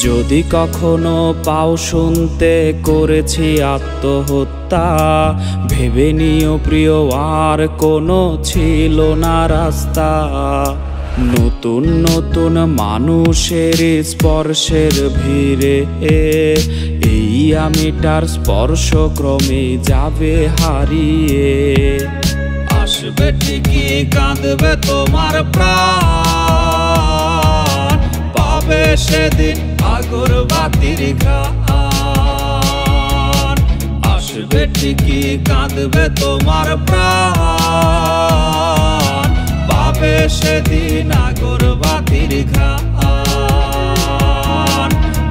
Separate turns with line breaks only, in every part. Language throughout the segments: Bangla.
যদি কখনো পাও শুনতে করেছি আত্মহত্যা, ভেবে নিও প্রিয় আর কোনো ছিল না রাস্তা। নতুন নতুন মানুষের স্পর্শের ভিড়ে এই আমিটার স্পর্শ ক্রমে যাবে হারিয়ে। আসবে ঠিকই কাঁদবে তোমার প্রাণ, পাবে সেদিন আগরবাতির ঘ্রাণ। আসবে ঠিকই কাঁদবে তোমার প্রাণ, পাবে সেদিন আগরবাতির ঘ্রাণ।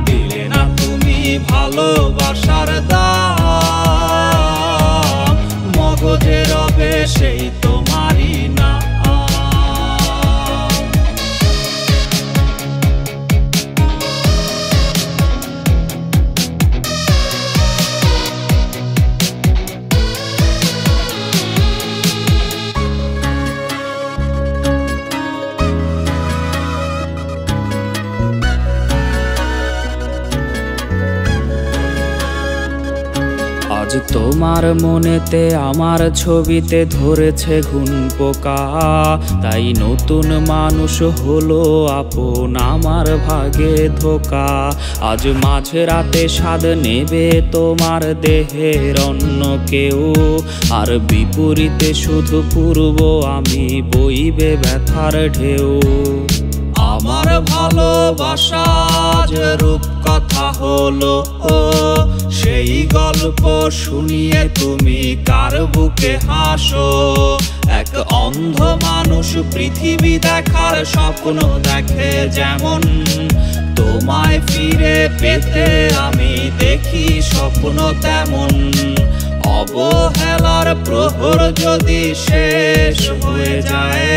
দিলে না তুমি ভালোবাসার দাম, মগজে রবে সেই তোমারই না। আজ তোমার মনেতে আমার ছবিতে ধরেছে ঘুন পোকা, তাই নতুন মানুষ হলো আপন আমার ভাগে ধোকা। আজ মাঝে রাতে স্বাদ নেবে তোমার দেহের অন্য কেউ, আর বিপরীতে শুধু পূর্ব আমি বইবে ব্যথার ঢেউ। আমার ভালোবাসা যে রূপ কথা হলো, সেই গল্প শুনিয়ে তুমি কার বুকে হাসো। এক অন্ধ মানুষ পৃথিবী দেখার স্বপ্ন দেখে যেমন, তোমায় ফিরে পেতে আমি দেখি স্বপ্ন তেমন। অবহেলার প্রহর যদি শেষ হয়ে যায়,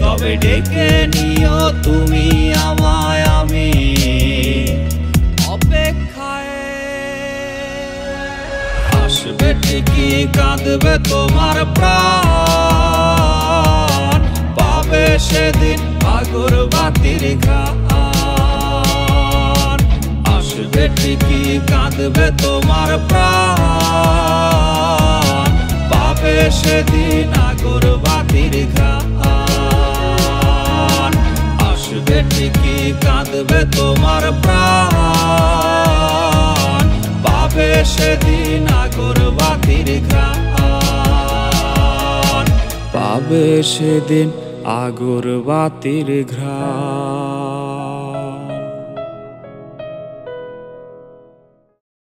তবে ডেকে নিও তুমি আমায়, আমি অপেক্ষায়। আসবে ঠিকই কাঁদবে তোমার প্রাণ, পাবে সেদিন আগরবাতির ঘ্রাণ। আসবে ঠিকই কাঁদবে তোমার প্রাণ, পাবে সেদিন আগরবাতির ঘ্রাণ। আসবে ঠিকই কাঁদবে তোমার প্রাণ, পাবে সেদিন আগরবাতির ঘ্রাণ। পাবে সেদিন আগরবাতির ঘ্রাণ।